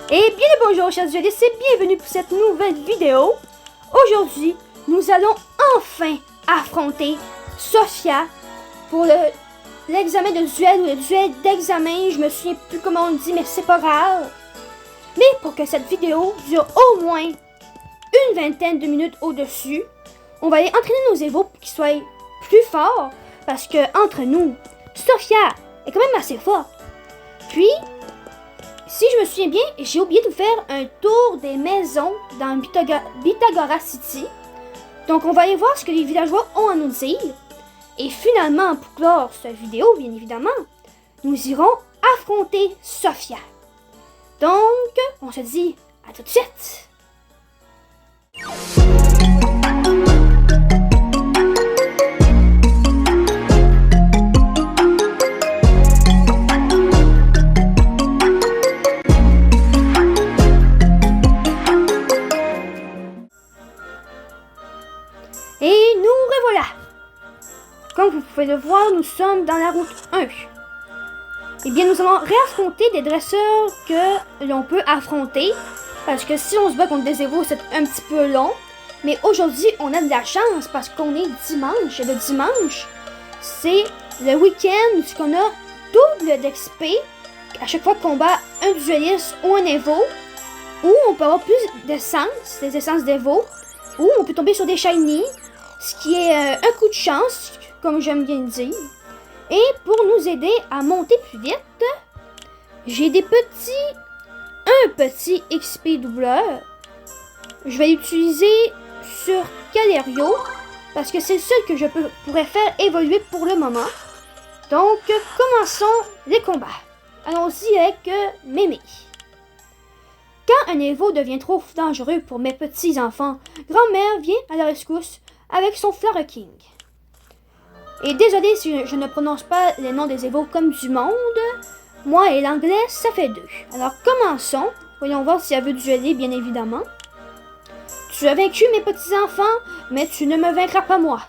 Et bien le bonjour chers journalistes et bienvenue pour cette nouvelle vidéo. Aujourd'hui, nous allons enfin affronter Sophia pour l'examen de duel ou le duel d'examen. Je me souviens plus comment on le dit, mais c'est pas grave. Mais pour que cette vidéo dure au moins une vingtaine de minutes au-dessus, on va aller entraîner nos évos pour qu'ils soient plus forts. Parce que entre nous, Sophia est quand même assez forte. Puis, si je me souviens bien, j'ai oublié de faire un tour des maisons dans Pythagora City. Donc, on va aller voir ce que les villageois ont à nous dire. Et finalement, pour clore cette vidéo, bien évidemment, nous irons affronter Sophia. Donc, on se dit à tout de suite. Et nous revoilà. Comme vous pouvez le voir, nous sommes dans la route 1. Eh bien, nous allons réaffronter des dresseurs que l'on peut affronter. Parce que si on se bat contre des évos, c'est un petit peu long. Mais aujourd'hui, on a de la chance parce qu'on est dimanche. Et le dimanche, c'est le week-end où on a double d'XP à chaque fois qu'on bat un dueliste ou un évo. Ou on peut avoir plus d'essence, des essences d'évo. Ou on peut tomber sur des shiny. Ce qui est un coup de chance, comme j'aime bien le dire. Et pour nous aider à monter plus vite, j'ai un petit XP doubleur. Je vais l'utiliser sur Calerio, parce que c'est le seul que je pourrais faire évoluer pour le moment. Donc, commençons les combats. Allons-y avec Mémé. Quand un évo devient trop dangereux pour mes petits enfants, grand-mère vient à la rescousse avec son Flower King. Et désolé si je ne prononce pas les noms des évos comme du monde. Moi et l'anglais, ça fait 2. Alors commençons. Voyons voir si elle veut dueler, bien évidemment. Tu as vaincu mes petits-enfants, mais tu ne me vaincras pas moi.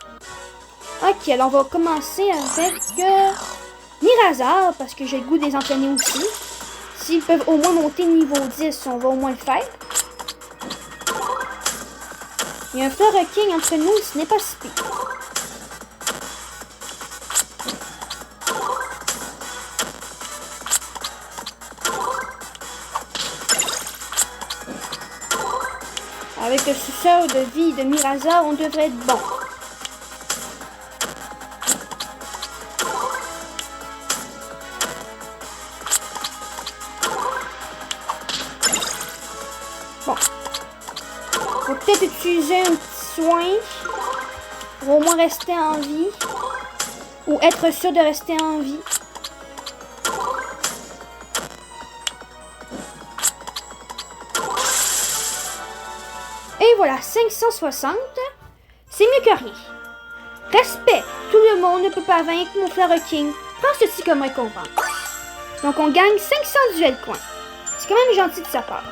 Ok, alors on va commencer avec Mirazar, parce que j'ai le goût de les entraîner aussi. S'ils peuvent au moins monter niveau 10, on va au moins le faire. Il y a un Flower King entre nous, ce n'est pas si pire. Avec le suceur de vie de Mirazar, on devrait être bon. Bon. Faut peut-être utiliser un petit soin pour au moins rester en vie. Ou être sûr de rester en vie. Et voilà, 560, c'est mieux que rien. Respect, tout le monde ne peut pas vaincre mon Flower King. Prends ceci comme récompense. Donc on gagne 500 duels coins. C'est quand même gentil de sa part.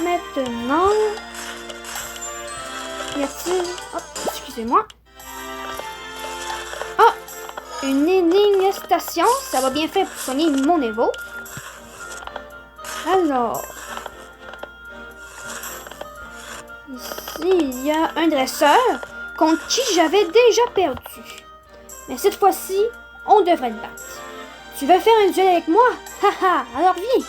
Maintenant... Y a-t-il... Oh, excusez-moi. Oh, une énigme station. Ça va bien faire pour soigner mon évo. Alors... Ici, il y a un dresseur contre qui j'avais déjà perdu. Mais cette fois-ci, on devrait le battre. Tu veux faire un duel avec moi? Haha, alors viens.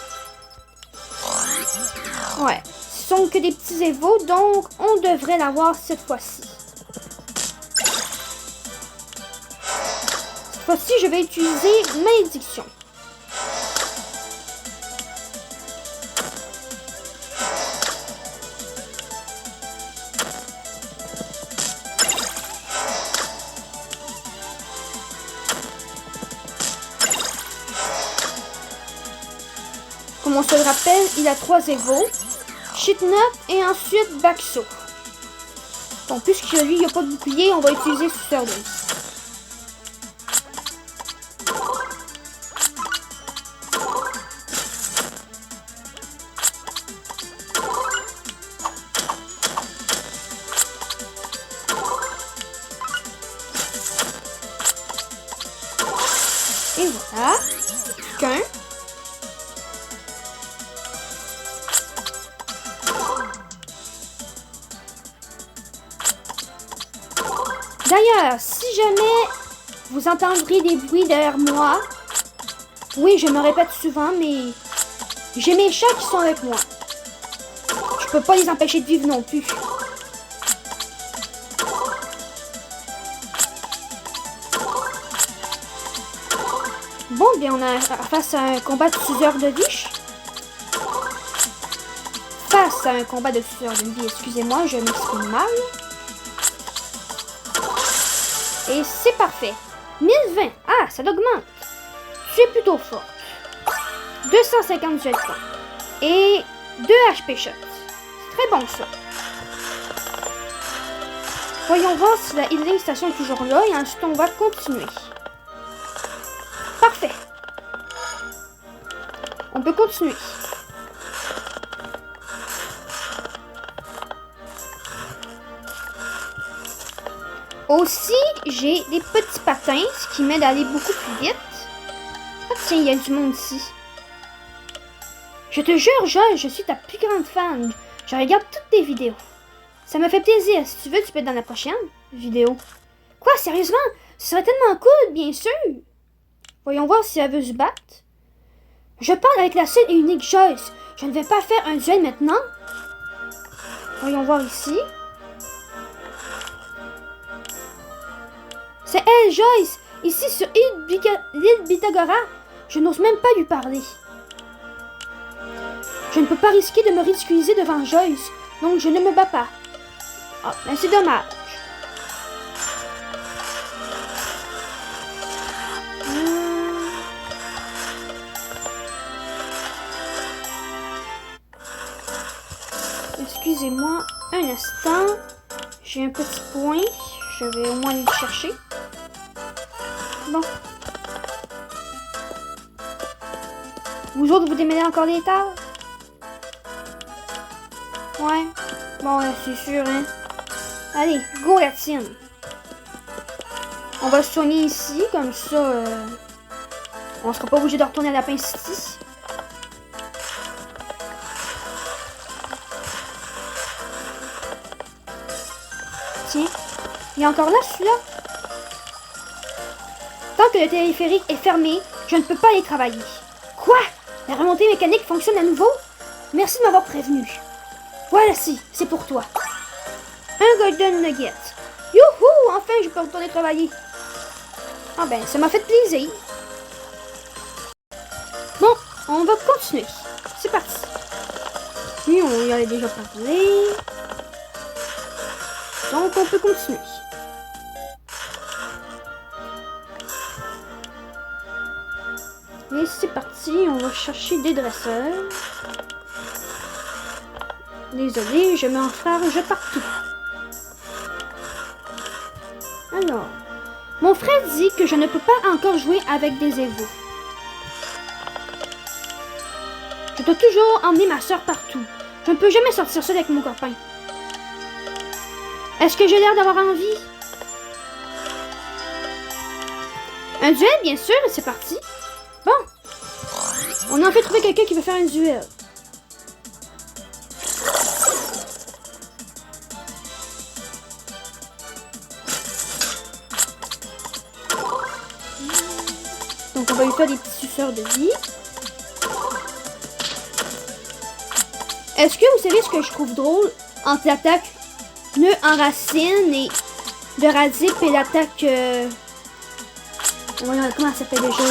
Ouais, ce sont que des petits évos, donc on devrait l'avoir cette fois-ci. Cette fois-ci, je vais utiliser Malédiction. Comme on se le rappelle, il a 3 évos, Shitnut et ensuite Baxo. Bon, puisque lui, il n'y a pas de bouclier, on va utiliser Suceur de vie. Et voilà. Qu'un. D'ailleurs, si jamais vous entendrez des bruits derrière moi, oui, je me répète souvent, mais j'ai mes chats qui sont avec moi. Je peux pas les empêcher de vivre non plus. Bon, bien, on a face à un combat de suceur de vie. Face à un combat de suceur de vie, excusez-moi, je m'exprime mal. Et c'est parfait. 1020. Ah, ça l'augmente. Tu es plutôt forte. 250 duels points. Et 2 HP shots. C'est très bon ça. Voyons voir si la healing station est toujours là et ensuite on va continuer. Parfait. On peut continuer. Aussi, j'ai des petits patins, ce qui m'aide à aller beaucoup plus vite. Ah tiens, il y a du monde ici. Je te jure, Joël, je suis ta plus grande fan. Je regarde toutes tes vidéos. Ça me fait plaisir. Si tu veux, tu peux être dans la prochaine vidéo. Quoi, sérieusement? Ce serait tellement cool, bien sûr. Voyons voir si elle veut se battre. Je parle avec la seule et unique Joyce. Je ne vais pas faire un duel maintenant. Voyons voir ici. C'est elle, Joyce, ici sur l'île Bitagora. Je n'ose même pas lui parler. Je ne peux pas risquer de me ridiculiser devant Joyce, donc je ne me bats pas. Ah, ben c'est dommage. Excusez-moi un instant. J'ai un petit point. Je vais au moins aller le chercher. Bon. Vous autres, vous démêlez encore les tables? Ouais. Bon, c'est sûr, hein. Allez, go la tienne. On va se soigner ici, comme ça, on sera pas obligé de retourner à Lapin City. Tiens, il est encore là, celui-là? Tant que le téléphérique est fermé, je ne peux pas aller travailler. Quoi? La remontée mécanique fonctionne à nouveau? Merci de m'avoir prévenu. Voilà, c'est pour toi. Un Golden Nugget. Youhou! Enfin, je peux retourner travailler. Ah ben, ça m'a fait plaisir. Bon, on va continuer. C'est parti. Lui, on y avait déjà parlé. Donc, on peut continuer. Et c'est parti, on va chercher des dresseurs. Désolé, je m'enfarge partout. Alors, mon frère dit que je ne peux pas encore jouer avec des évos. Je dois toujours emmener ma soeur partout. Je ne peux jamais sortir seule avec mon copain. Est-ce que j'ai l'air d'avoir envie? Un duel, bien sûr, et c'est parti. Bon. On a en fait trouvé quelqu'un qui veut faire un duel. Donc on va lui faire des petits suceurs de vie. Est-ce que vous savez ce que je trouve drôle entre l'attaque nœud en racine et de radip et l'attaque... Comment ça s'appelle déjà?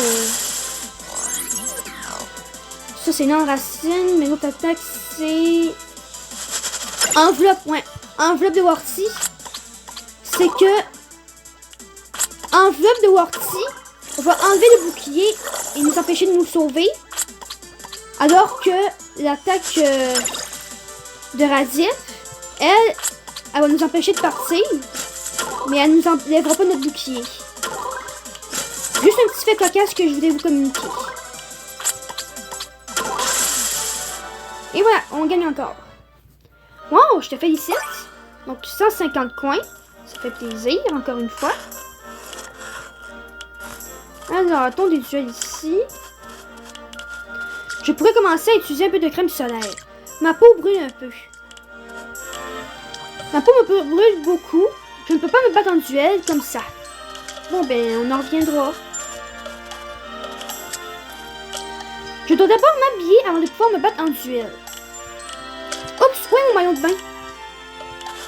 Ça c'est nœud en racine, mais l'autre attaque c'est... Enveloppe, ouais. Enveloppe de Worthy. C'est que... Enveloppe de Worthy va enlever le bouclier et nous empêcher de nous sauver. Alors que l'attaque de Radip, elle va nous empêcher de partir. Mais elle nous enlèvera pas notre bouclier. Juste un petit fait cocasse que je voulais vous communiquer. Et voilà, on gagne encore. Wow, je te félicite. Donc 150 coins. Ça fait plaisir, encore une fois. Alors, attends des duels ici. Je pourrais commencer à utiliser un peu de crème solaire. Ma peau brûle un peu. Ma peau me brûle beaucoup. Je ne peux pas me battre en duel comme ça. Bon, ben, on en reviendra. Je dois d'abord m'habiller avant de pouvoir me battre en duel. Oups, ouais, mon maillot de bain.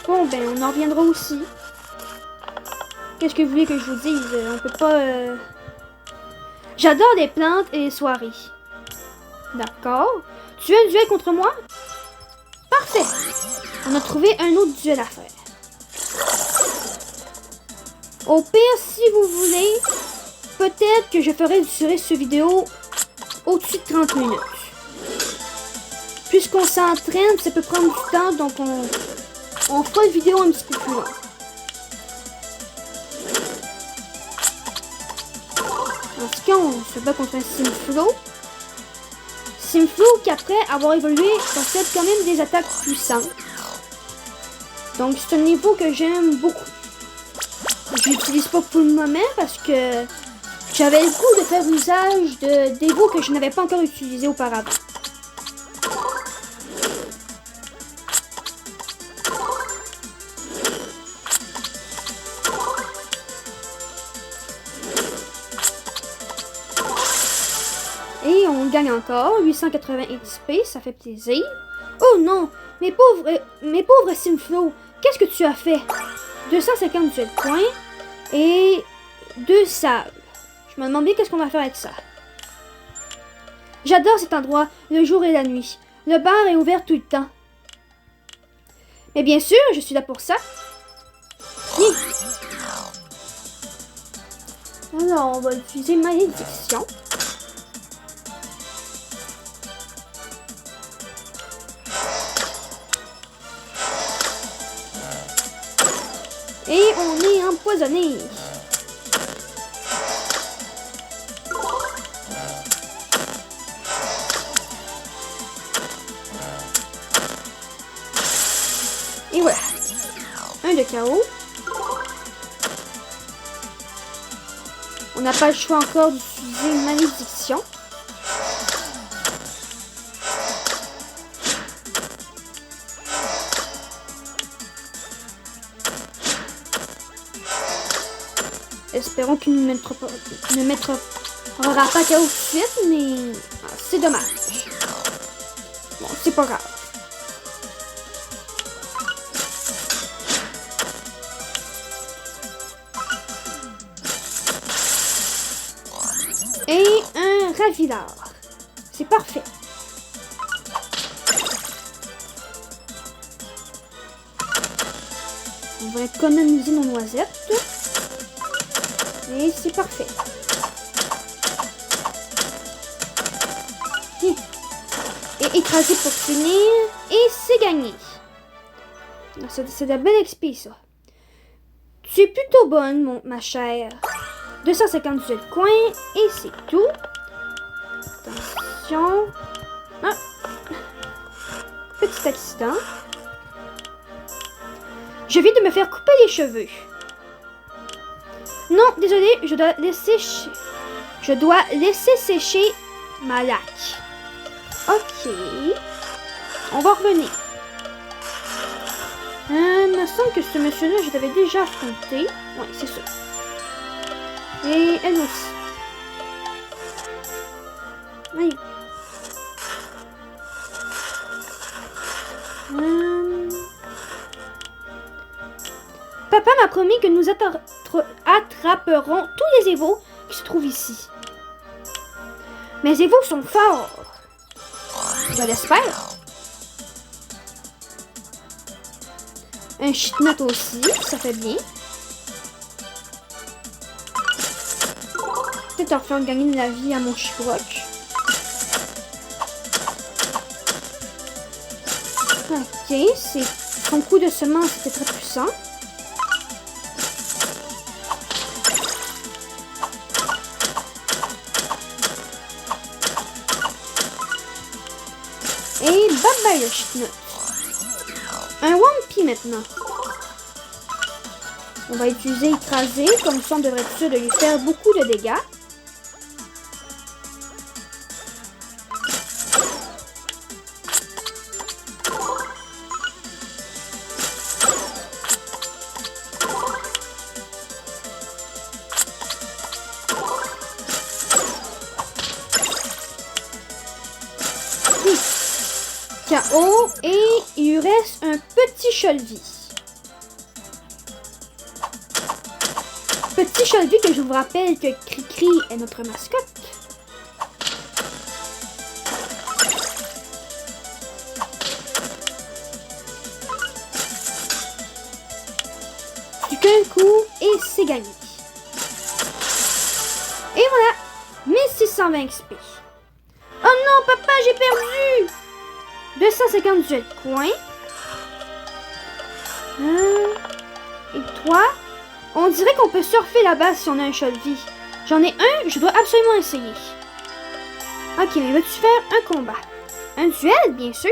Bon, ben, on en reviendra aussi. Qu'est-ce que vous voulez que je vous dise? On peut pas... J'adore les plantes et les soirées. D'accord. Tu veux un duel contre moi? Parfait. On a trouvé un autre duel à faire. Au pire, si vous voulez, peut-être que je ferai durer cette vidéo au-dessus de 30 minutes. Puisqu'on s'entraîne, ça peut prendre du temps, donc on fera une vidéo un petit peu plus longue. En tout cas, on se bat contre un Simflow. Simflow qui, après avoir évolué, possède quand même des attaques puissantes. Donc, c'est un niveau que j'aime beaucoup. Je l'utilise pas pour le moment parce que j'avais le goût de faire usage de dévots que je n'avais pas encore utilisé auparavant. Et on gagne encore 880 XP, ça fait plaisir. Oh non, mes pauvres Simflow, qu'est-ce que tu as fait? 258 points et 2 sables. Je me demande bien qu'est-ce qu'on va faire avec ça. J'adore cet endroit, le jour et la nuit. Le bar est ouvert tout le temps. Mais bien sûr, je suis là pour ça. Oui. Alors, on va utiliser malédiction. Et on est empoisonné. Et voilà. Un de KO. On n'a pas le choix encore d'utiliser une malédiction. Espérons qu'il ne mettra pas KO tout de suite, mais c'est dommage. Bon, c'est pas grave. Et un Ravilard. C'est parfait. On va économiser nos noisettes. Et c'est parfait. Et écraser pour finir. Et c'est gagné. C'est de la belle XP, ça. Tu es plutôt bonne, ma chère. 258 coins. Et c'est tout. Attention. Ah. Petit accident. Je viens de me faire couper les cheveux. Non, désolé, je dois laisser sécher ma laque. Ok. On va revenir. Il me semble que ce monsieur-là, je l'avais déjà affronté. Oui, c'est ça. Et elle aussi. Oui. Papa m'a promis que nous attraperons tous les évos qui se trouvent ici. Mes évos sont forts. Je l'espère. Un Chitnut aussi, ça fait bien. Peut-être en faire gagner de la vie à mon Chiproc. Ok, son coup de semence était très puissant. Et bye bye le Chitnut. Un Wampi maintenant. On va utiliser écraser, comme ça on devrait être sûr de lui faire beaucoup de dégâts. KO. Et il lui reste un petit Cholvi. Petit Cholvi que je vous rappelle que Cricri est notre mascotte. Plus qu'un coup et c'est gagné. Et voilà, 1620 XP. Oh non, papa, j'ai perdu! 258 coins. Et toi? On dirait qu'on peut surfer là-bas si on a un Cholvi. J'en ai un, je dois absolument essayer. Ok, mais veux-tu faire un combat? Un duel, bien sûr.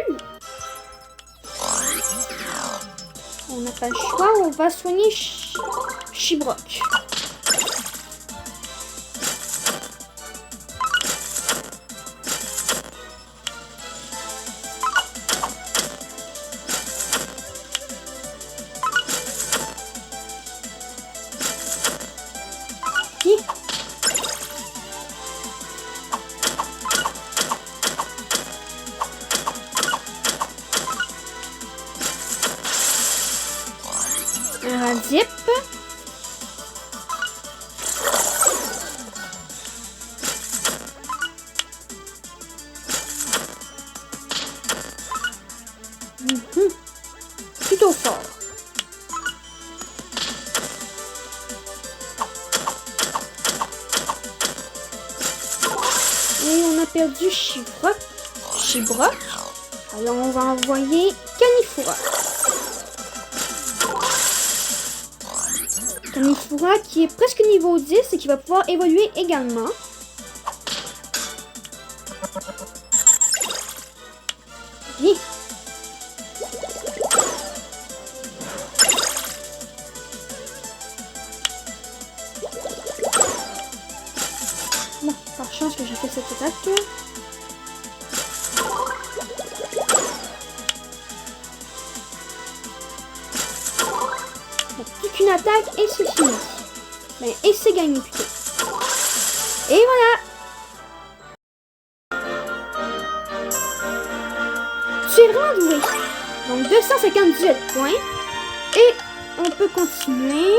On n'a pas le choix, on va soigner Chibrock. Un Radip. Plutôt fort. Et on a perdu Chibrock. Alors on va envoyer Canifura. Canifura qui est presque niveau 10 et qui va pouvoir évoluer également. Bien. Bon, par chance que j'ai fait cette attaque. Plus qu'une attaque et c'est fini. Ben, et c'est gagné plutôt. Et voilà. Tu es vraiment doué. Donc 258 points. Et on peut continuer.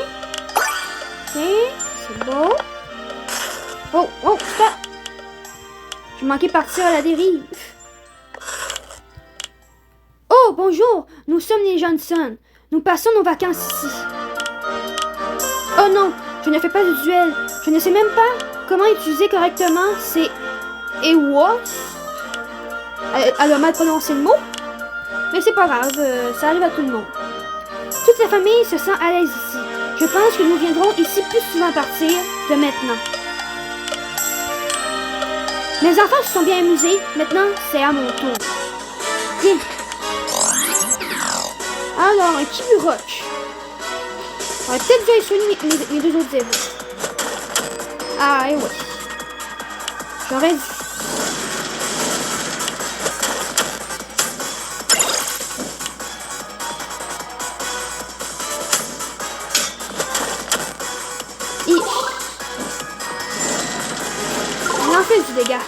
Ok, c'est beau. Oh, oh, stop. Je manquais de partir à la dérive. Oh, bonjour. Nous sommes les Johnson. Nous passons nos vacances ici. Oh non, je ne fais pas de duel. Je ne sais même pas comment utiliser correctement ces Ewa. Elle a mal prononcé le mot. Mais c'est pas grave, ça arrive à tout le monde. Toute la famille se sent à l'aise ici. Je pense que nous viendrons ici plus souvent à partir de maintenant. Mes enfants se sont bien amusés. Maintenant, c'est à mon tour. Viens. Alors, un Kiburock. On va peut-être déjà soigner mes deux autres zéros. Ah, et ouais. J'aurais dû. On en fait du dégât.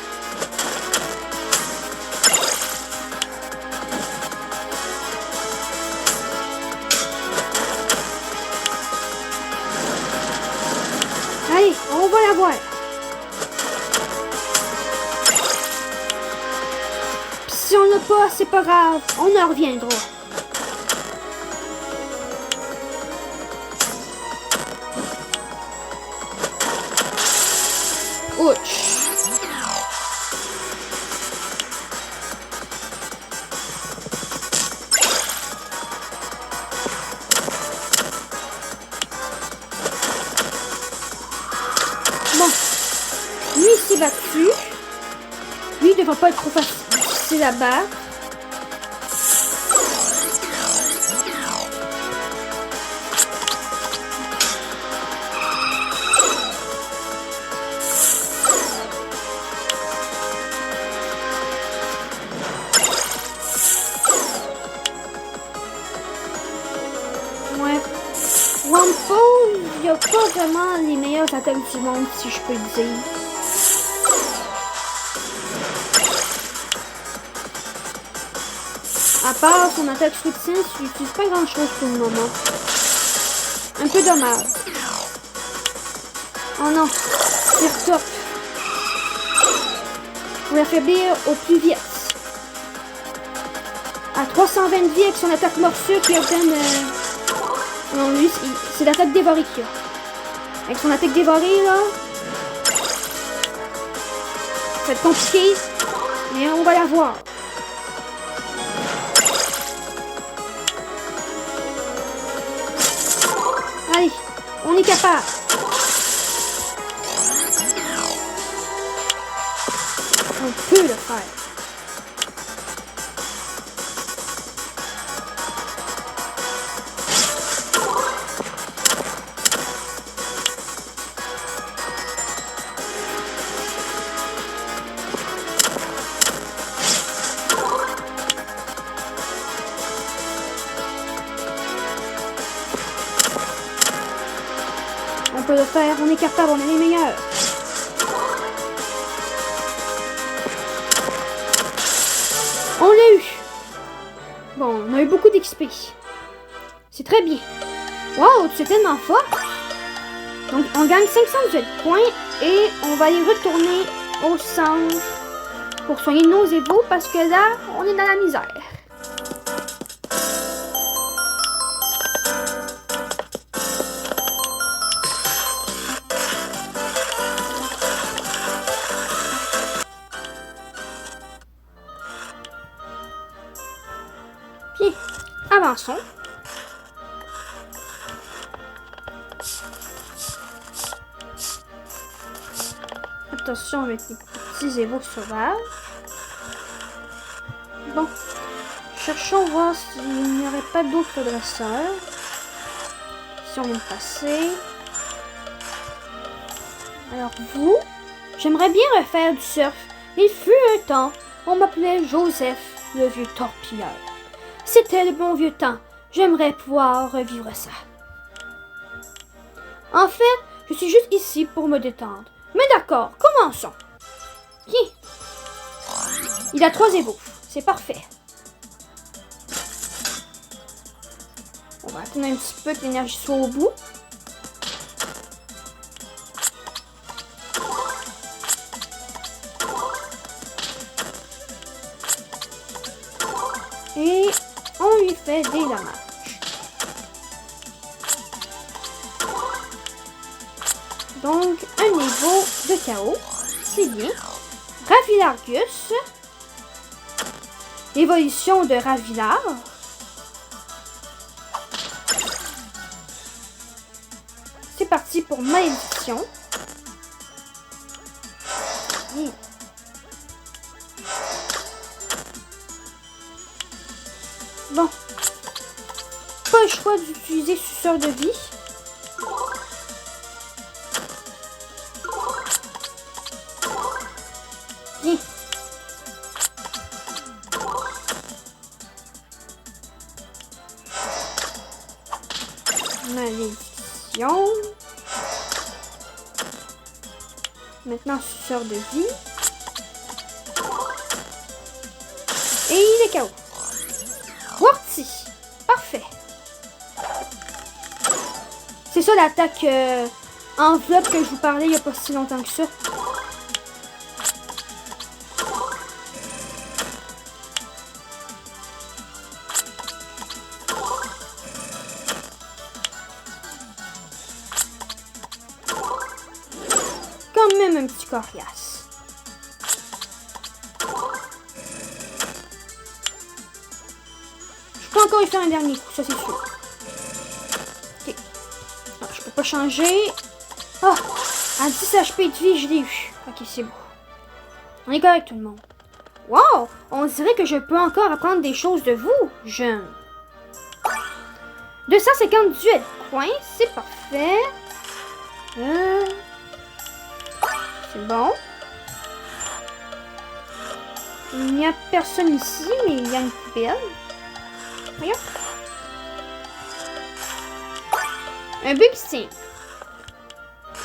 Allez, on va la voir. Puis si on l'a pas, c'est pas grave, on en reviendra. Ouch. Bon, lui il s'est battu. Lui il devrait pas être trop facile à battre. Ouais. Wumpo, il n'y a pas vraiment les meilleures attaques du monde, si je peux le dire. À part son attaque soutien, il n'utilise pas grand chose pour le moment. Un peu dommage. Oh non, c'est top. Pour l'affaiblir au plus vite. À 320 de vie avec son attaque morsure qui obtient... Non, lui, c'est l'attaque dévorée qu'il a. Avec son attaque dévorée, là... Ça va être compliqué, mais on va la voir. Allez, on est capable. On peut le faire. On peut le faire, on est capable, on est les meilleurs. On l'a eu. Bon, on a eu beaucoup d'XP. C'est très bien. Wow, tu es tellement fort. Donc, on gagne 518 points et on va aller retourner au centre pour soigner nos égaux parce que là, on est dans la misère. Bien, avançons. Attention avec les petits évaux sauvages. Bon, cherchons voir s'il n'y aurait pas d'autres dresseurs. Si on vient de passer. Alors vous, j'aimerais bien refaire du surf. Il fut un temps, on m'appelait Joseph, le vieux torpilleur. C'était le bon vieux temps. J'aimerais pouvoir revivre ça. En fait, je suis juste ici pour me détendre. Mais d'accord, commençons. Bien. Il a 3 égaux. C'est parfait. On va attendre un petit peu que l'énergie soit au bout. Et on lui fait des dommages. Donc, un niveau de chaos. C'est bien. Ravilargus. Évolution de Ravilar. C'est parti pour malédiction. Bon. Pas le choix d'utiliser suceur de vie. Bien. Malédiction. Maintenant, suceur de vie. Et il est KO. Warty. Parfait. C'est ça l'attaque enveloppe que je vous parlais il n'y a pas si longtemps que ça. Quand même un petit coriace. Je peux encore y faire un dernier coup, ça c'est sûr. Ok. Non, je peux pas changer. Oh, à 10 HP de vie, je l'ai eu. Ok, c'est bon. On est correct tout le monde. Wow, on dirait que je peux encore apprendre des choses de vous, jeune. 258 points, c'est parfait. C'est bon. Il n'y a personne ici, mais il y a une poubelle. Regarde. Un bugsting.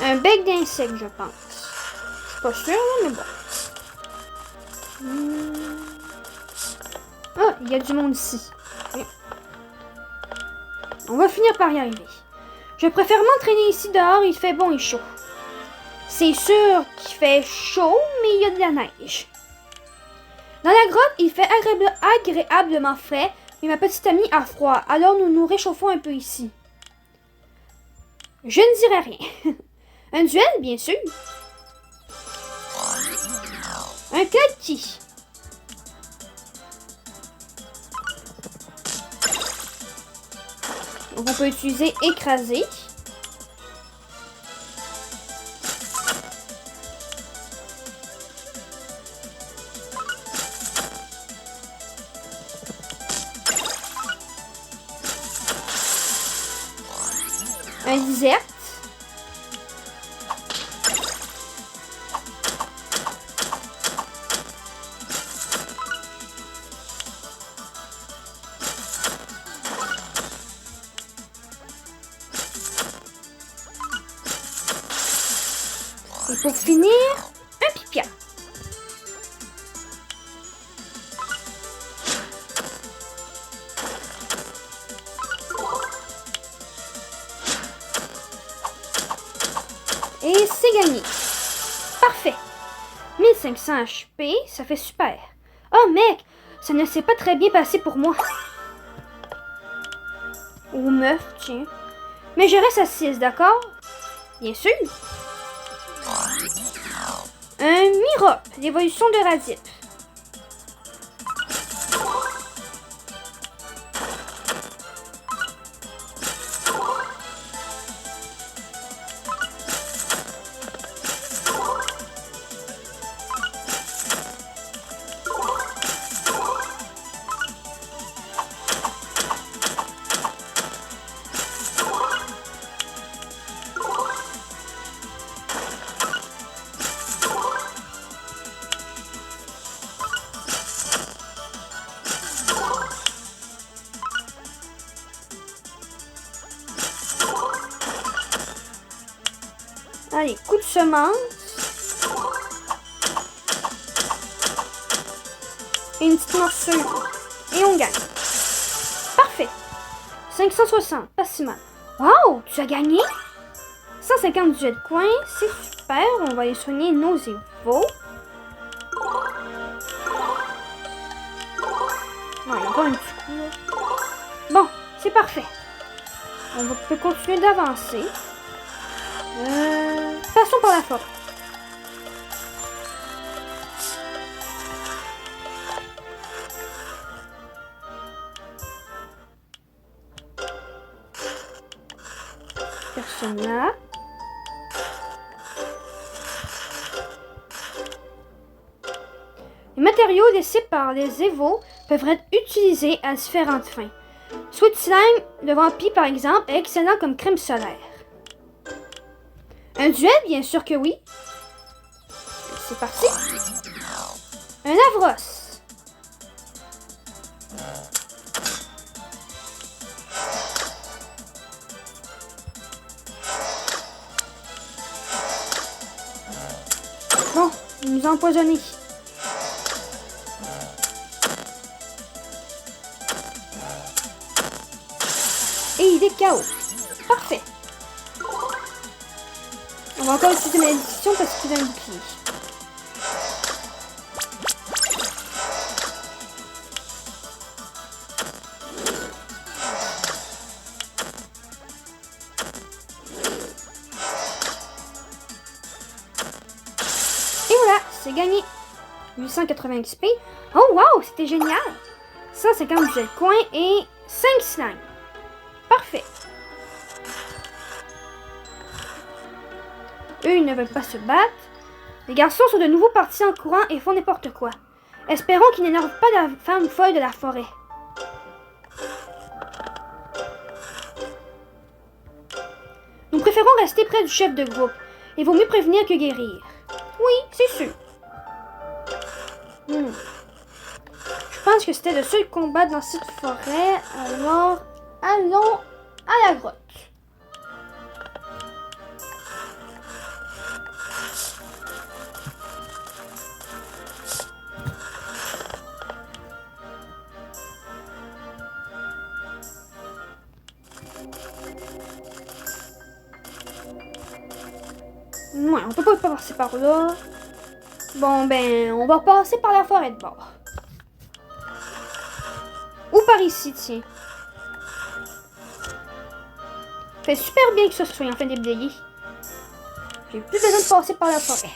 Un bec d'insecte, je pense. Je suis pas sûre, mais bon. Ah, Il y a du monde ici. Oui. On va finir par y arriver. Je préfère m'entraîner ici dehors, il fait bon et chaud. C'est sûr qu'il fait chaud, mais il y a de la neige. Dans la grotte, il fait agréablement frais, mais ma petite amie a froid, alors nous nous réchauffons un peu ici. Je ne dirai rien. Un duel, bien sûr. Un claquis. Donc on peut utiliser écraser. Un desert. Et pour finir, un pipia. Et c'est gagné. Parfait. 1500 HP, ça fait super. Oh mec, ça ne s'est pas très bien passé pour moi. Ou meuf, tiens. Mais je reste à 6, d'accord? Bien sûr. Un Mirop, l'évolution de Radip. Allez, coup de semence. Et une petite morsure. Et on gagne. Parfait. 560, pas si mal. Wow, tu as gagné? 158 coins, c'est super. On va aller soigner nos évos. Non, il y a encore un petit coup là. Bon, c'est parfait. On peut continuer d'avancer. Passons par la forêt. Personne là. Les matériaux laissés par les évos peuvent être utilisés à différentes fins. Sweet Slime de Vampire, par exemple, est excellent comme crème solaire. Un duel, bien sûr que oui. C'est parti. Un Avros. Bon, il nous a empoisonnés. Et il est KO. Parfait. On va encore utiliser malédiction parce qu'il a un bouclier. Et voilà, c'est gagné. 880 XP. Oh wow, c'était génial. 157 coins et 5 slimes. Parfait. Eux, ils ne veulent pas se battre. Les garçons sont de nouveau partis en courant et font n'importe quoi. Espérons qu'ils n'énervent pas la femme folle de la forêt. Nous préférons rester près du chef de groupe. Il vaut mieux prévenir que guérir. Oui, c'est sûr. Je pense que c'était le seul combat dans cette forêt. Alors, allons à la grotte. Ouais, on peut pas passer par là. Bon, ben, on va passer par la forêt de bord. Ou par ici, tiens. Fait super bien que ça soit enfin déblayé. J'ai plus besoin de passer par la forêt.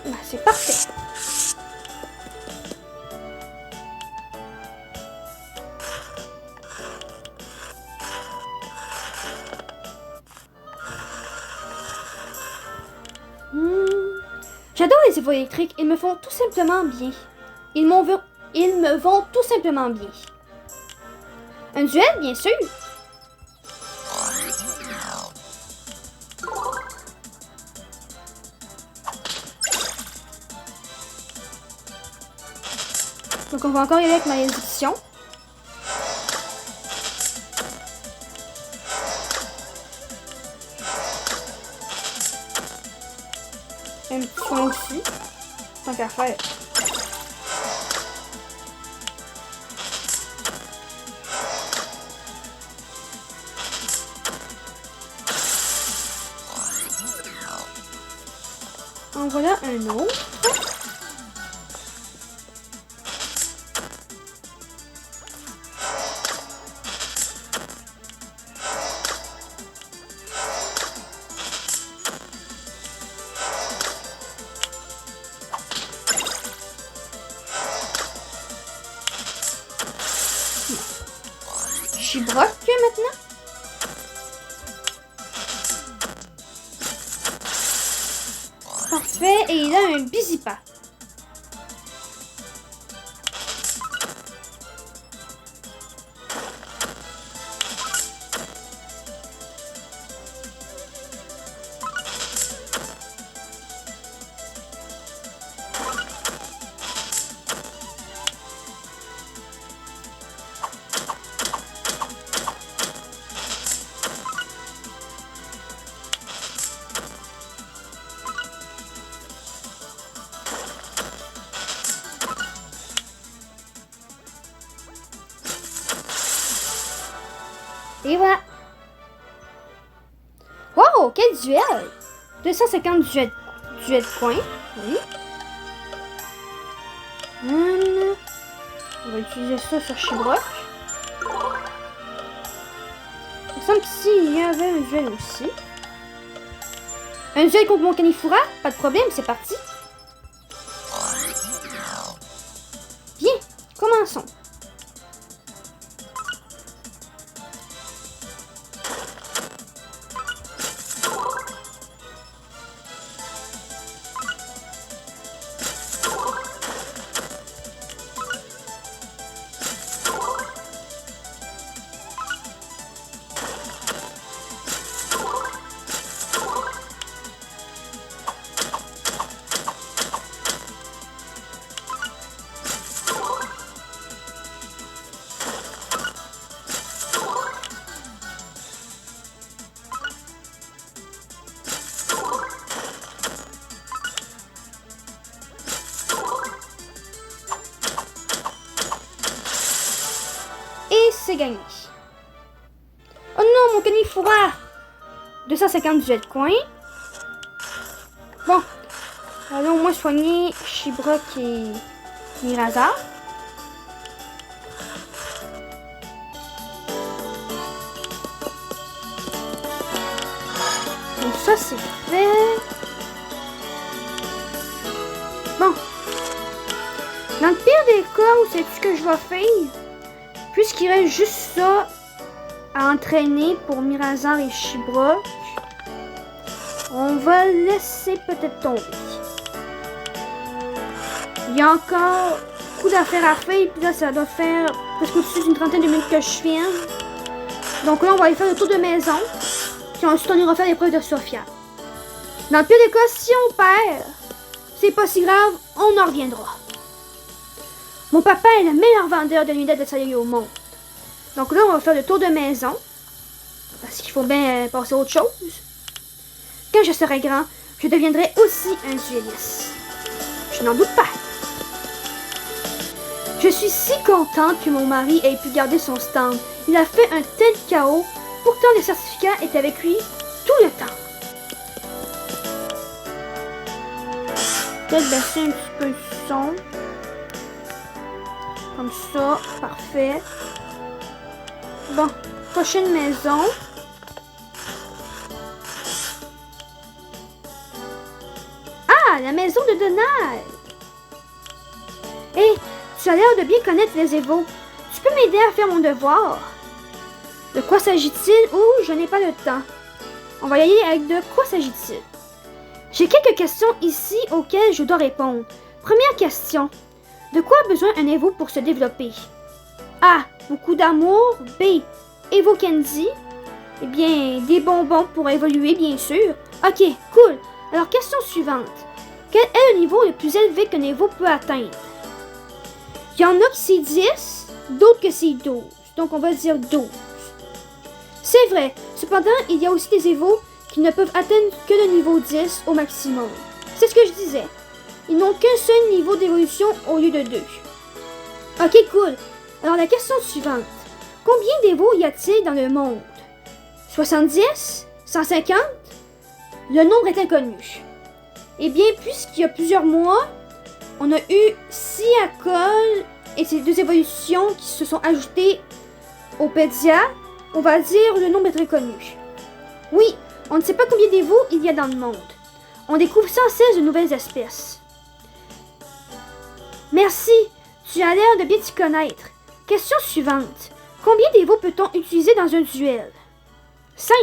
Ah, c'est parfait. J'adore les évos électriques, ils me font tout simplement bien. Ils me vont tout simplement bien. Un duel, bien sûr. Donc on va encore y aller avec malédiction. Un petit soin aussi. Tant qu'à faire. En voilà un autre. Chibroc maintenant. Parfait, et il a un Bisipa. Et voilà. Wow, quel duel! 250 duel de coins. Oui. On va utiliser ça sur Chibroc. Il me semble qu'ici, il y avait un duel aussi. Un duel contre mon Canifura? Pas de problème, c'est parti. Bien, commençons. C'est gagné. Oh non, mon Canifura! 250 jets de coins. Bon. Allons au moins soigner Chibroc et Mirazar. Donc ça, c'est fait. Bon. Dans le pire des cas, où c'est ce que je vais faire? Puisqu'il reste juste ça à entraîner pour Mirazar et Chibroc, on va laisser peut-être tomber. Il y a encore beaucoup d'affaires à faire, puis là ça doit faire presque au-dessus d'une trentaine de minutes que je viens. Donc là on va aller faire le tour de maison, puis ensuite on ira faire l'épreuve de Sophia. Dans le pire des cas, si on perd, c'est pas si grave, on en reviendra. Mon papa est le meilleur vendeur de lunettes de soleil au monde. Donc là, on va faire le tour de maison. Parce qu'il faut bien passer à autre chose. Quand je serai grand, je deviendrai aussi un dueliste. Je n'en doute pas. Je suis si contente que mon mari ait pu garder son stand Il a fait un tel chaos. Pourtant, le certificat est avec lui tout le temps. Peut-être baisser un petit peu le son. Comme ça, parfait. Bon, prochaine maison. Ah, la maison de Donald. Hé, tu as l'air de bien connaître les Évos. Tu peux m'aider à faire mon devoir? De quoi s'agit-il? Ou je n'ai pas le temps. On va y aller avec de quoi s'agit-il? J'ai quelques questions ici auxquelles je dois répondre. Première question. De quoi a besoin un Evo pour se développer? A. Beaucoup d'amour. B. Evo Candy. Eh bien, des bonbons pour évoluer, bien sûr. Ok, cool. Alors, question suivante. Quel est le niveau le plus élevé qu'un Evo peut atteindre? Il y en a qui c'est 10, d'autres que c'est 12. Donc, on va dire 12. C'est vrai. Cependant, il y a aussi des Evos qui ne peuvent atteindre que le niveau 10 au maximum. C'est ce que je disais. Ils n'ont qu'un seul niveau d'évolution au lieu de 2. Ok, cool. Alors, la question suivante. Combien d'Evos y a-t-il dans le monde? 70? 150? Le nombre est inconnu. Eh bien, puisqu'il y a plusieurs mois, on a eu 6 Acoles et ces 2 évolutions qui se sont ajoutées au Pédia, on va dire le nombre est inconnu. Oui, on ne sait pas combien d'Evos il y a dans le monde. On découvre sans cesse de nouvelles espèces. Merci, tu as l'air de bien t'y connaître. Question suivante. Combien d'Evos peut-on utiliser dans un duel? 5.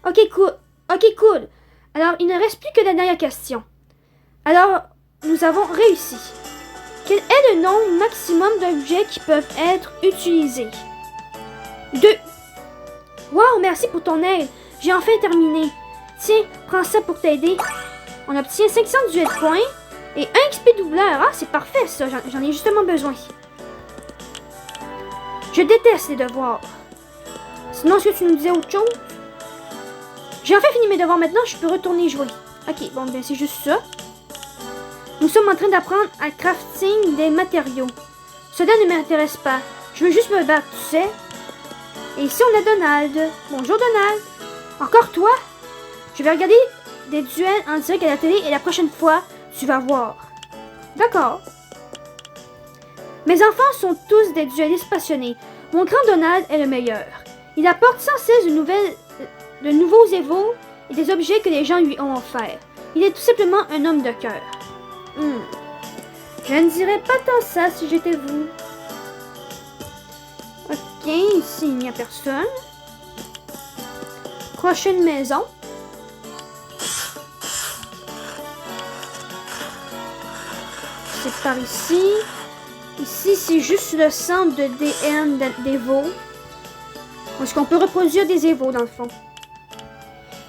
Ok, cool. Alors, il ne reste plus que la dernière question. Alors, nous avons réussi. Quel est le nombre maximum d'objets qui peuvent être utilisés? 2. Wow, merci pour ton aide. J'ai enfin terminé. Tiens, prends ça pour t'aider. On obtient 518 points et 1 XP doubleur. Ah, c'est parfait ça, j'en ai justement besoin. Je déteste les devoirs. Sinon, est-ce que tu nous disais autre chose? J'ai enfin fini mes devoirs maintenant, je peux retourner jouer. Ok, bon, ben c'est juste ça. Nous sommes en train d'apprendre à crafting des matériaux. Cela ne m'intéresse pas. Je veux juste me battre, tu sais. Et ici, on a Donald. Bonjour, Donald. Encore toi? Je vais regarder des duels en direct à la télé et la prochaine fois, tu vas voir. D'accord. Mes enfants sont tous des duellistes passionnés. Mon grand Donald est le meilleur. Il apporte sans cesse de nouveaux évos et des objets que les gens lui ont offerts. Il est tout simplement un homme de cœur. Je ne dirais pas tant ça si j'étais vous. Ok, ici il n'y a personne. Prochaine maison. C'est par ici. Ici, c'est juste le centre de DN d'Evo. Est-ce qu'on peut reproduire des Evos dans le fond?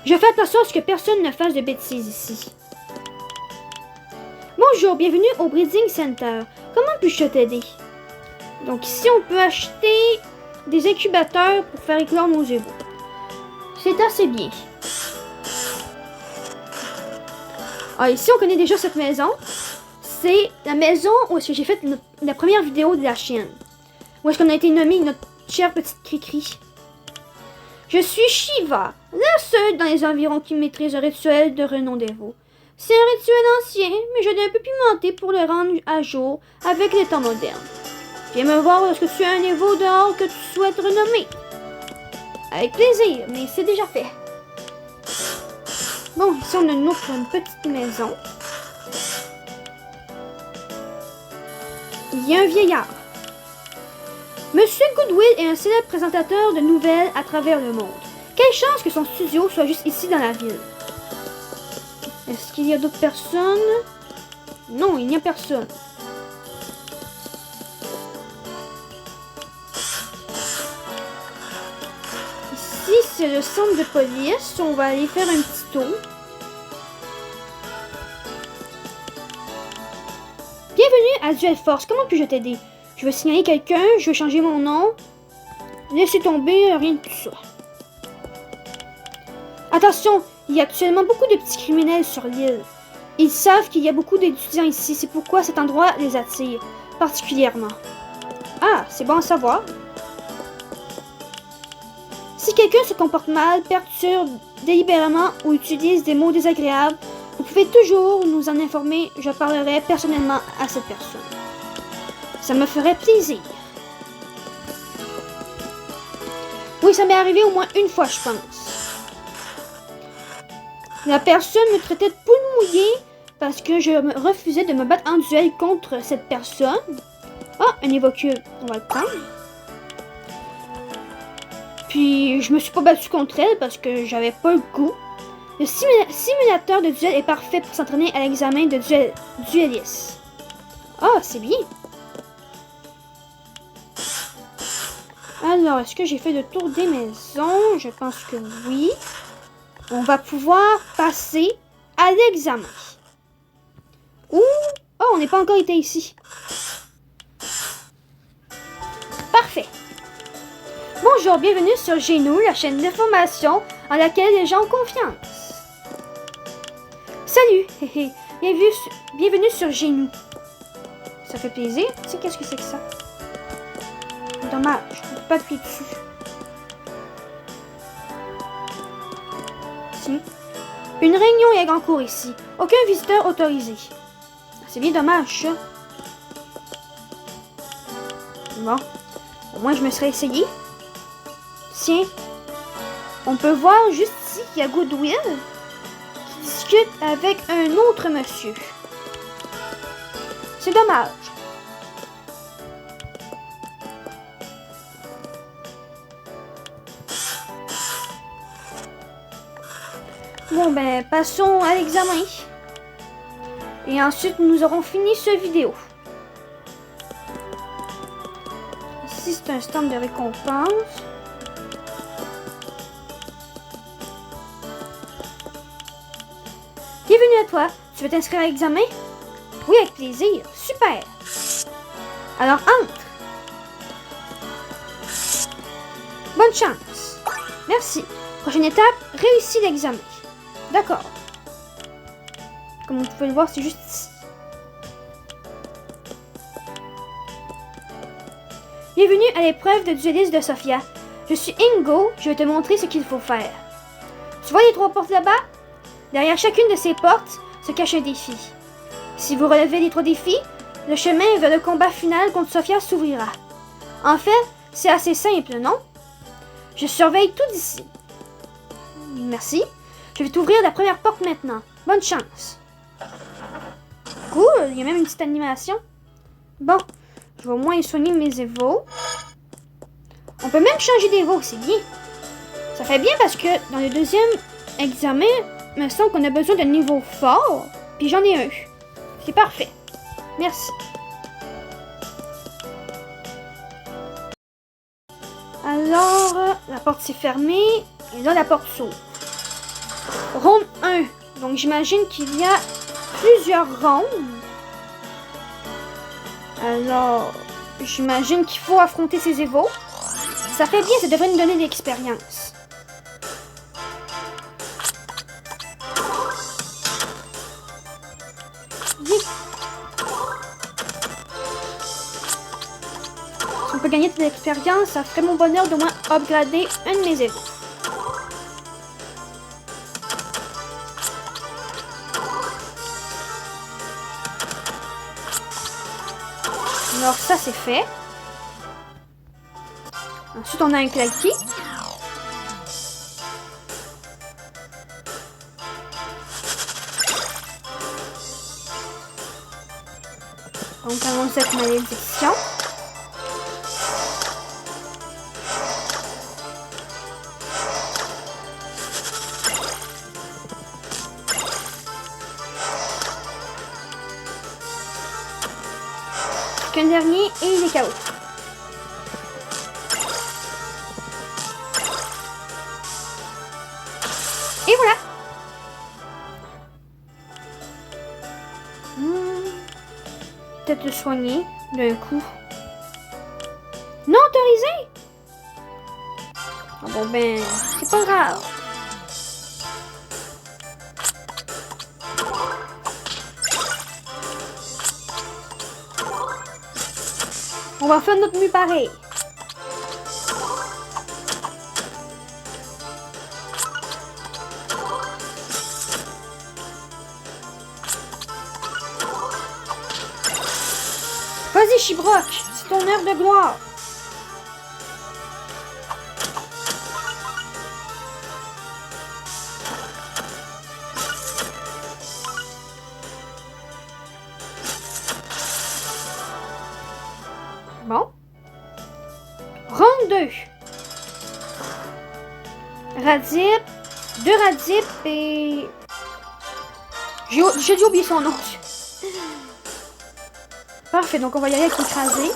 Je fais attention à ce que personne ne fasse de bêtises ici. Bonjour, bienvenue au Breeding Center. Comment puis-je t'aider? Donc ici, on peut acheter des incubateurs pour faire éclore nos Evos. C'est assez bien. Ah, ici, on connaît déjà cette maison. C'est la maison où est-ce que j'ai fait la première vidéo de la chaîne. Où est-ce qu'on a été nommé notre chère petite Cricri. Je suis Shiva, la seule dans les environs qui maîtrise le rituel de renom d'Evo. C'est un rituel ancien, mais je l'ai un peu pimenté pour le rendre à jour avec les temps modernes. Viens me voir lorsque tu as un Evo dehors que tu souhaites renommer. Avec plaisir, mais c'est déjà fait. Bon, ici on a une petite maison. Il y a un vieillard. Monsieur Goodwill est un célèbre présentateur de nouvelles à travers le monde. Quelle chance que son studio soit juste ici dans la ville. Est-ce qu'il y a d'autres personnes? Non, il n'y a personne. Ici, c'est le centre de police. On va aller faire un petit tour. Bienvenue à Duel Force. Comment puis-je t'aider? Je veux signaler quelqu'un, je veux changer mon nom. Laissez tomber, rien de tout ça. Attention, il y a actuellement beaucoup de petits criminels sur l'île. Ils savent qu'il y a beaucoup d'étudiants ici, c'est pourquoi cet endroit les attire, particulièrement. Ah, c'est bon à savoir. quelqu'un se comporte mal, perturbe délibérément ou utilise des mots désagréables, vous pouvez toujours nous en informer. Je parlerai personnellement à cette personne. Ça me ferait plaisir. Oui, ça m'est arrivé au moins une fois, je pense. La personne me traitait de poule mouillée parce que je me refusais de me battre en duel contre cette personne. Ah, un évocule. On va le prendre. Puis, je me suis pas battu contre elle parce que j'avais pas le goût. Le simulateur de duel est parfait pour s'entraîner à l'examen de dueliste. Ah, c'est bien. Alors, est-ce que j'ai fait le tour des maisons? Je pense que oui. On va pouvoir passer à l'examen. Ouh! Oh, on n'est pas encore été ici. Parfait. Bonjour, bienvenue sur Genou, la chaîne d'information en laquelle les gens ont confiance. Salut! Bienvenue sur Genou. Ça fait plaisir. Tu sais, qu'est-ce que c'est que ça? Dommage, je ne peux pas appuyer dessus. Si. Une réunion est en cours ici. Aucun visiteur autorisé. C'est bien dommage, ça. Bon. Au moins, je me serais essayé. Tiens. On peut voir juste ici qu'il y a Goodwill qui discute avec un autre monsieur. C'est dommage. Bon ben, passons à l'examen. Et ensuite, nous aurons fini cette vidéo. Ici, c'est un stand de récompense. Bienvenue à toi. Tu veux t'inscrire à l'examen? Oui, avec plaisir. Super. Alors, entre. Bonne chance. Merci. Prochaine étape, réussis l'examen. D'accord. Comme vous pouvez le voir, c'est juste ici. Bienvenue à l'épreuve de dueliste de Sophia. Je suis Ingo, je vais te montrer ce qu'il faut faire. Tu vois les 3 portes là-bas? Derrière chacune de ces portes se cache un défi. Si vous relevez les 3 défis, le chemin vers le combat final contre Sophia s'ouvrira. En fait, c'est assez simple, non? Je surveille tout d'ici. Merci. Je vais t'ouvrir la première porte maintenant. Bonne chance. Cool, il y a même une petite animation. Bon, je vais au moins soigner mes évos. On peut même changer d'évo, c'est bien. Ça fait bien parce que dans le deuxième examen, il me semble qu'on a besoin d'un niveau fort. Puis j'en ai un. C'est parfait. Merci. Alors, la porte s'est fermée. Et là, la porte s'ouvre. Ronde 1. Donc, j'imagine qu'il y a plusieurs rondes. Alors, j'imagine qu'il faut affronter ces évos. Ça fait bien, ça devrait nous donner de l'expérience. Si on peut gagner de l'expérience, ça ferait mon bonheur d'au moins upgrader un de mes évos. Alors ça c'est fait. Ensuite on a un claquis. Donc allons cette malédiction. Qu'un dernier et il est KO. Et voilà. Peut-être le soigner d'un coup. Non autorisé. Ah bon ben, c'est pas grave. On va faire notre mieux pareil. Vas-y, Chibrock, c'est ton heure de gloire. Bon. Ronde 2. Radip. 2 Radip et... J'ai dû oublier son nom. Parfait, donc on va y aller avec l'écrasé.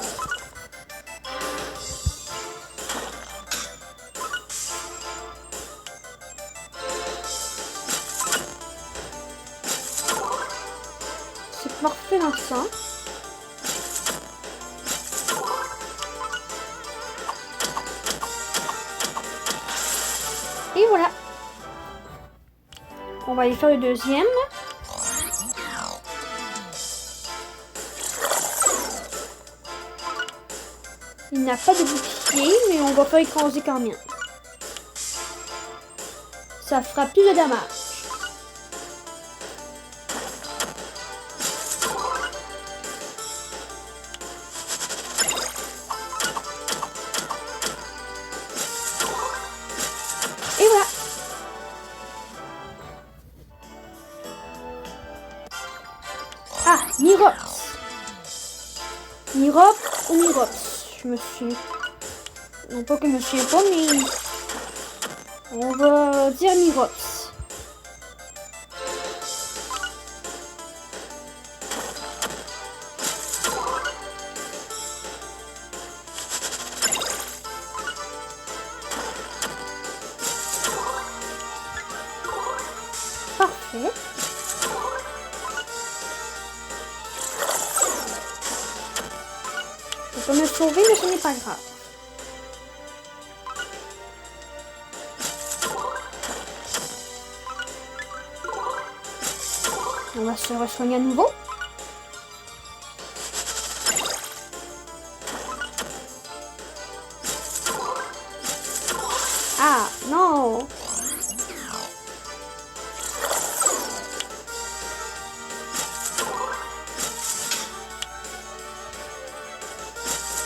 C'est parfait dans le sang. Et voilà. On va aller faire le deuxième. Il n'a pas de bouclier, mais on va faire écraser quand même. Ça fera plus de dommages. Et voilà. Ah, Mirops. Mirops ou Mirops? Je me suis... Non pas que je me souviens pas, mais... On va dire Mirops. Parfait. Je peux me sauver, mais ce n'est pas grave. On va se re-soigner à nouveau. Ah, non!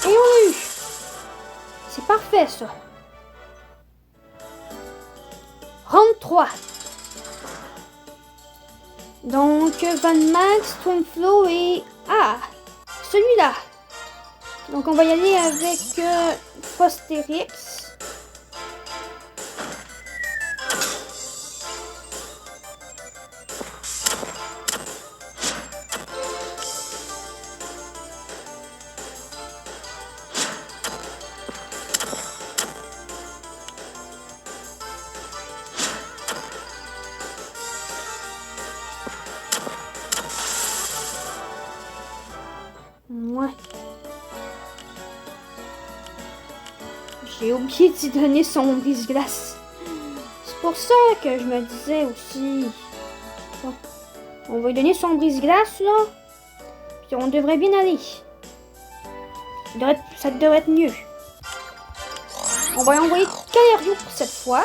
Et on l'a eu! C'est parfait, ça. Round 3. Donc, Van Max, Twinflow et... Ah! Celui-là! Donc, on va y aller avec Fosterix. Ouais. J'ai oublié d'y donner son brise-glace. C'est pour ça que je me disais aussi... Bon, on va lui donner son brise-glace, là. Puis on devrait bien aller. Ça devrait être mieux. On va envoyer Calerio pour cette fois.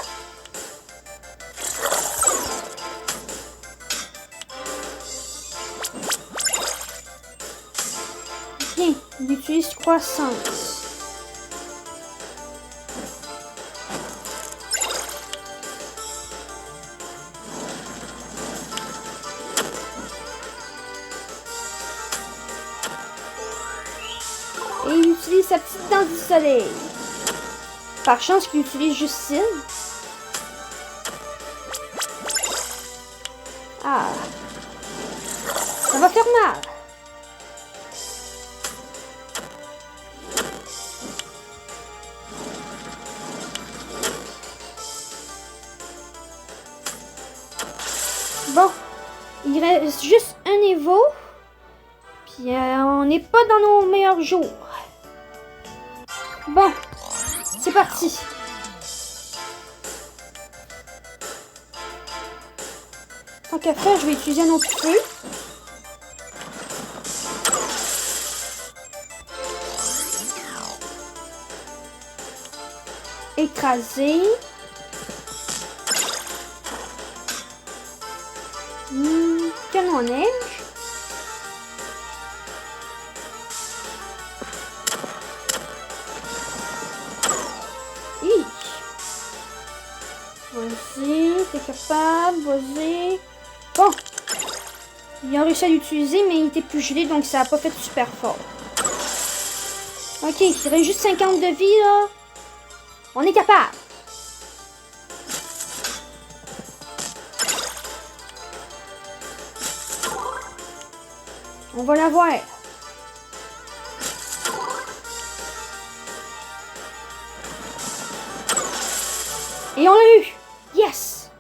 Bien, il utilise croissance. Et il utilise sa petite dent du soleil. Par chance qu'il utilise Justine. Ah. Ça va faire mal. Bon. Il reste juste un niveau. Puis on n'est pas dans nos meilleurs jours. Bon. C'est parti. Tant qu'à faire, je vais utiliser un autre feu. Écraser. Canon à neige. t'es capable, vas-y. Bon. Il a réussi à l'utiliser, mais il était plus gelé, donc ça n'a pas fait super fort. Ok, il reste juste 50 de vie, là. On est capable. On va l'avoir. Et on l'a eu. Yes.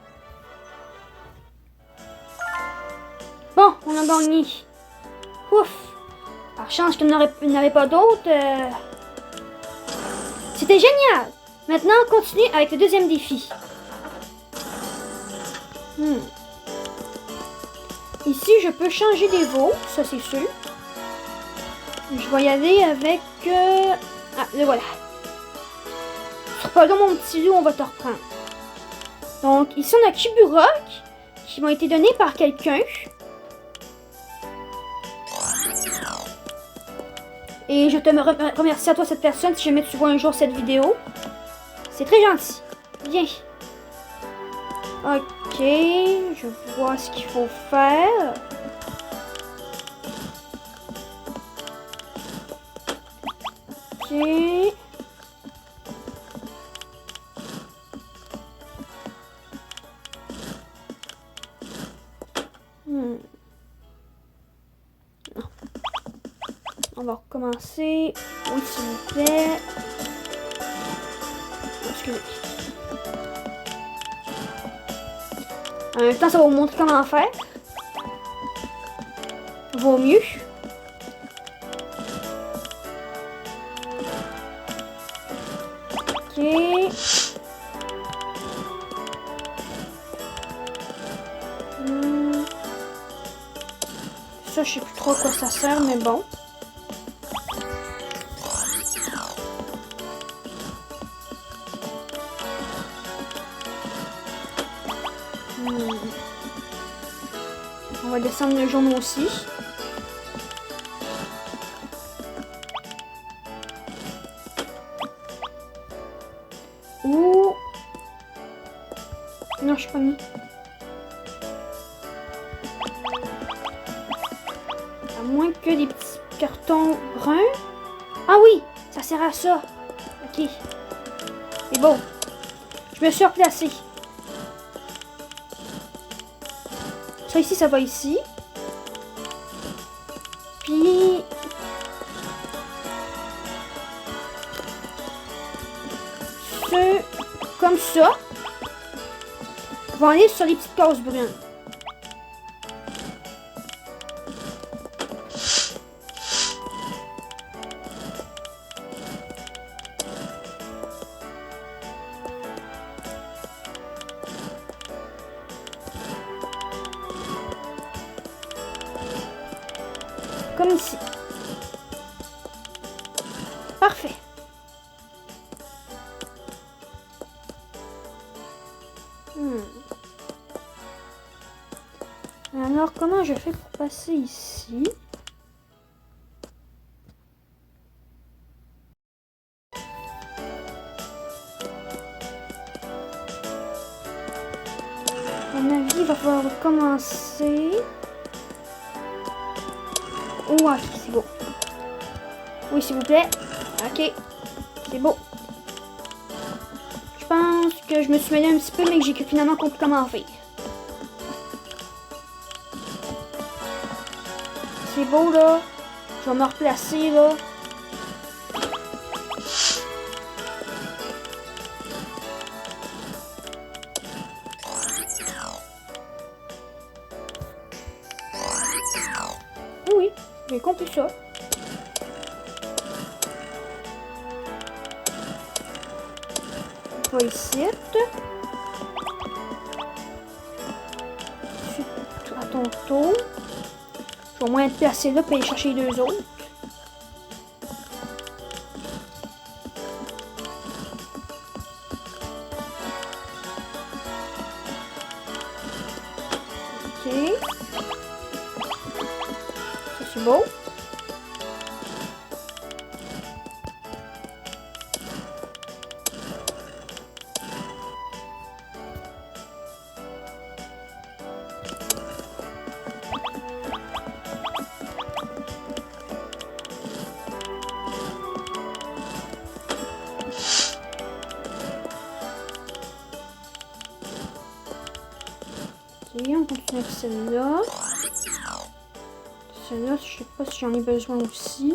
Bon, on a gagné. Ouf. Par chance qu'il n'y en avait pas d'autres. C'était génial. Maintenant, on continue avec le deuxième défi. Ici, je peux changer des veaux, ça c'est sûr. Je vais y aller avec... Ah, le voilà. Pardon mon petit loup, on va te reprendre. Donc, ici on a Kiburok, qui m'ont été donnés par quelqu'un. Et je te remercie à toi, cette personne, si jamais tu vois un jour cette vidéo. C'est très gentil. Viens. Ok, je vois ce qu'il faut faire. Ok. Non. On va recommencer. Oui, s'il vous plaît. Excusez. En même temps, ça va vous montrer comment faire. Vaut mieux. Ok. Ça, je sais plus trop à quoi ça sert, mais bon. On va descendre le jaune aussi. Ouh. Non, je suis pas mis. À moins que des petits cartons bruns. Ah oui, ça sert à ça. Ok. C'est bon. Je me suis replacée. Ça ici, ça va ici. Puis... ceux comme ça vont aller sur les petites cases brunes. Comme ici. Parfait. Alors, comment je fais pour passer ici? À mon avis, il va falloir recommencer. Oh, ok, c'est beau. Oui, s'il vous plaît. Ok, c'est beau. Je pense que je me suis mêlé un petit peu, mais que j'ai finalement compris comment faire. C'est beau, là. Je vais me replacer, là. Oui, j'ai compris ça. On va ici. À ton tour. Je vais au moins être placé là pour aller chercher les deux autres. Ok. Ça c'est beau. on continue avec celle-là. Celle-là, je sais pas si j'en ai besoin aussi.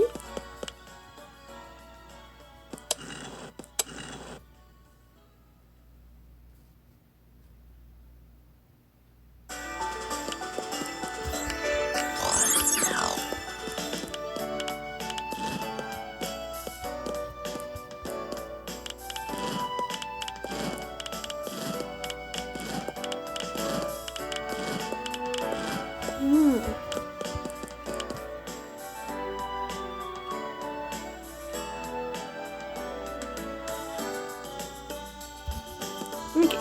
Ok.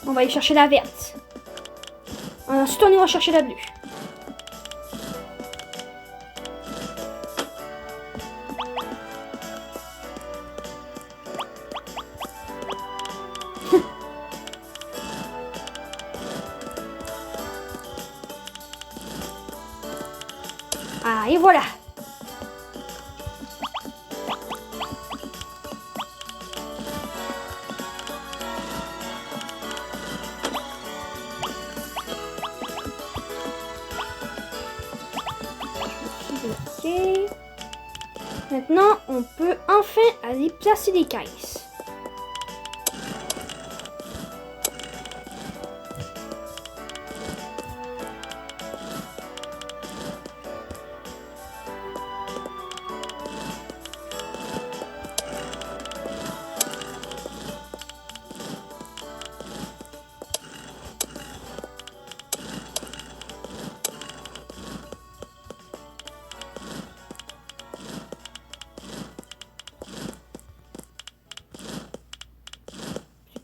On va aller chercher la verte. Ensuite, on ira chercher la bleue. Ah, et voilà. Ok. Maintenant, on peut enfin aller placer les caisses.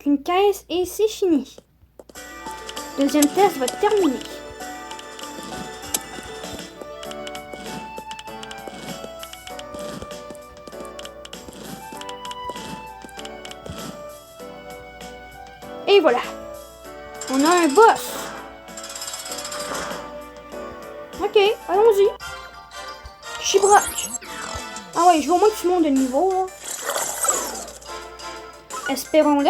Une caisse et c'est fini. Deuxième test va terminer. Et voilà. On a un boss. Ok, allons-y. Chibroc. Ah ouais, je veux au moins que tu montes de niveau. Là. Espérons-le.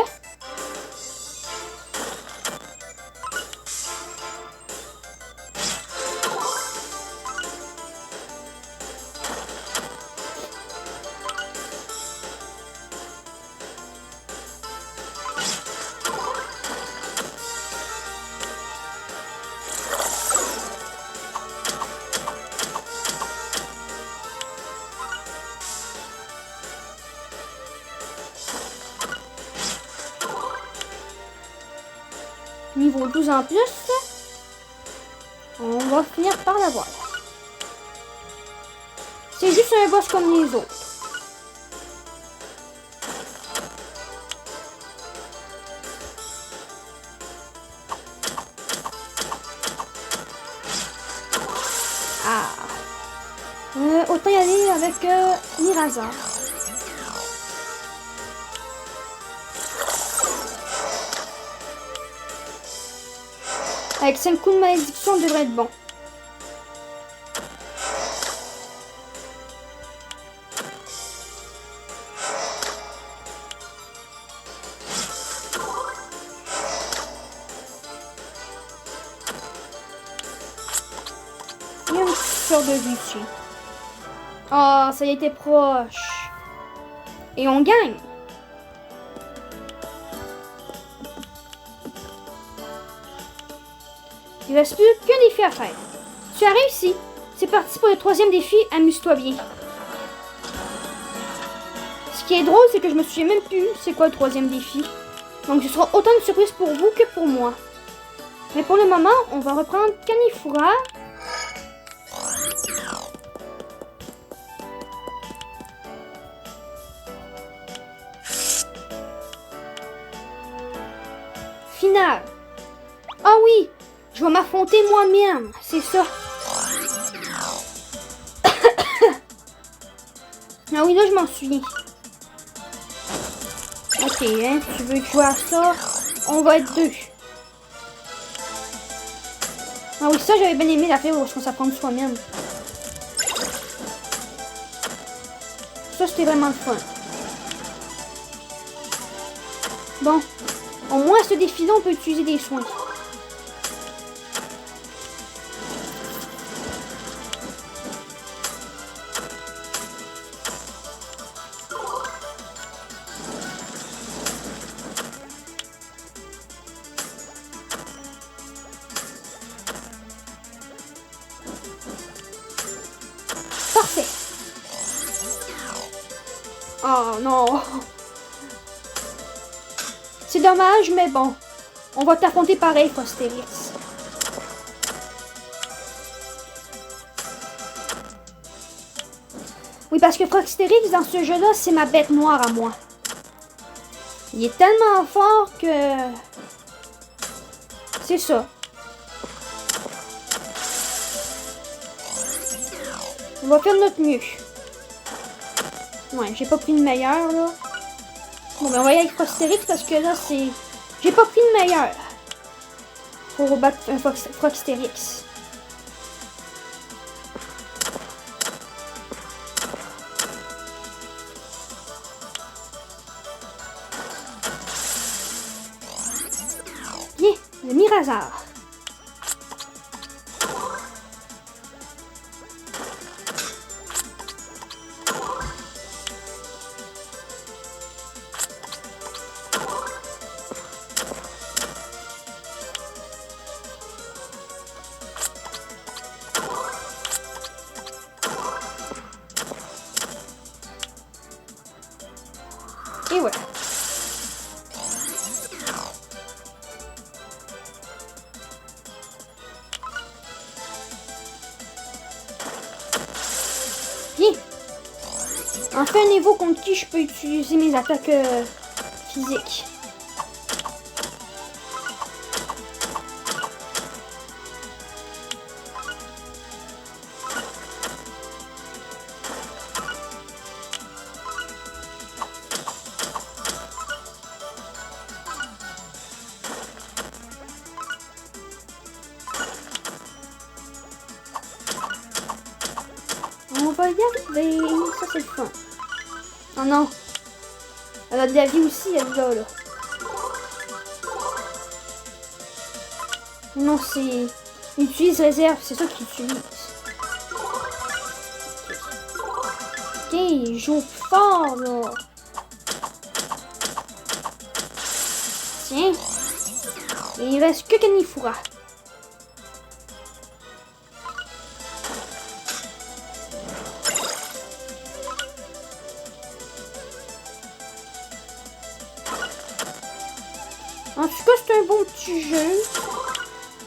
Niveau 12 en plus. On va finir par l'avoir. C'est juste un boss comme les autres. Ah. Autant y aller avec Mirazar. Avec 5 coups de malédiction, on devrait être bon. Il y a une sorte de vie ici. Oh, ça y était proche. Et on gagne. Il ne reste plus qu'un défi à faire. Tu as réussi. C'est parti pour le troisième défi. Amuse-toi bien. Ce qui est drôle, c'est que je me souviens même plus c'est quoi le troisième défi. Donc ce sera autant de surprise pour vous que pour moi. Mais pour le moment, on va reprendre Kanifura. Finale. Ah oui, je vais m'affronter moi-même, c'est ça. Ah oui, là je m'en souviens. Ok, hein, tu veux jouer à ça? On va être deux. Ah oui, ça, j'avais bien aimé la faire où on s'apprend de soi-même. Ça, c'était vraiment le fun. Bon, au moins, à ce défi-là, on peut utiliser des soins. Parfait. Oh non. C'est dommage, mais bon. On va t'affronter pareil, Frostérix. Oui, parce que Frostérix, dans ce jeu-là, c'est ma bête noire à moi. Il est tellement fort que... C'est ça. On va faire notre mieux. Ouais, j'ai pas pris le meilleur, là. Bon, ben on va y aller avec Frostérix parce que là, c'est... J'ai pas pris le meilleur. Pour battre un Frostérix. Bien, le Mirazard. Et voilà. Bien. Enfin un niveau contre qui je peux utiliser mes attaques physiques. On va y arriver. Ça, c'est le fun. Oh non. Elle a de la vie aussi, elle là. Non, c'est... Utilise réserve, c'est ça qu'il utilise. Ok, il joue plus fort, là. Tiens. Et il reste que Kanifura. En tout cas, c'est un bon petit jeu.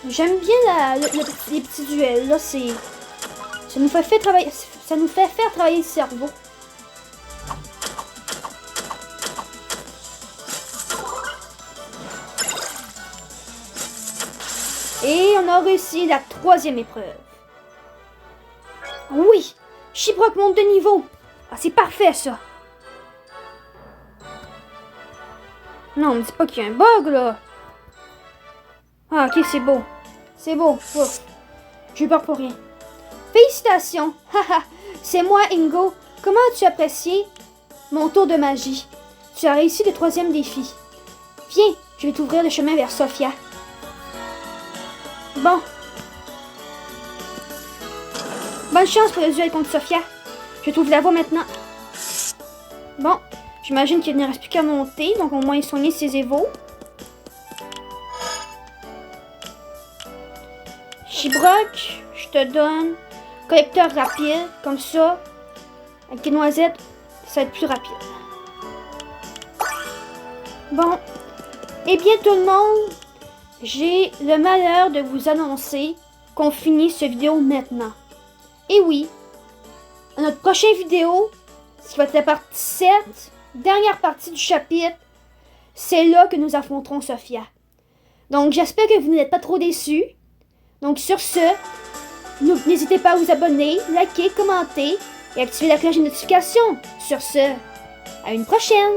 J'aime bien les petits duels. Là, c'est... Ça nous fait faire travailler le cerveau. Et on a réussi la 3e épreuve. Oui! Shibrock monte de niveau. Ah, c'est parfait, ça. Non, mais c'est pas qu'il y a un bug, là. Ah, ok, c'est beau. C'est beau. Ouf. J'ai peur pour rien. Félicitations. Haha, c'est moi, Ingo. Comment as-tu apprécié mon tour de magie? Tu as réussi le 3e défi. Viens, je vais t'ouvrir le chemin vers Sophia. Bon. Bonne chance pour le duel contre Sophia. Je t'ouvre la voie maintenant. Bon. J'imagine qu'il ne reste plus qu'à monter, donc au moins soigner ses évos. Shibrock, je te donne collecteur rapide, comme ça. Avec les noisettes, ça va être plus rapide. Bon. Eh bien tout le monde, j'ai le malheur de vous annoncer qu'on finit cette vidéo maintenant. Et oui, à notre prochaine vidéo, ce qui va être la partie 7, dernière partie du chapitre, c'est là que nous affronterons Sophia. Donc j'espère que vous n'êtes pas trop déçus. Donc sur ce, n'hésitez pas à vous abonner, liker, commenter et activer la cloche de notification. Sur ce, à une prochaine!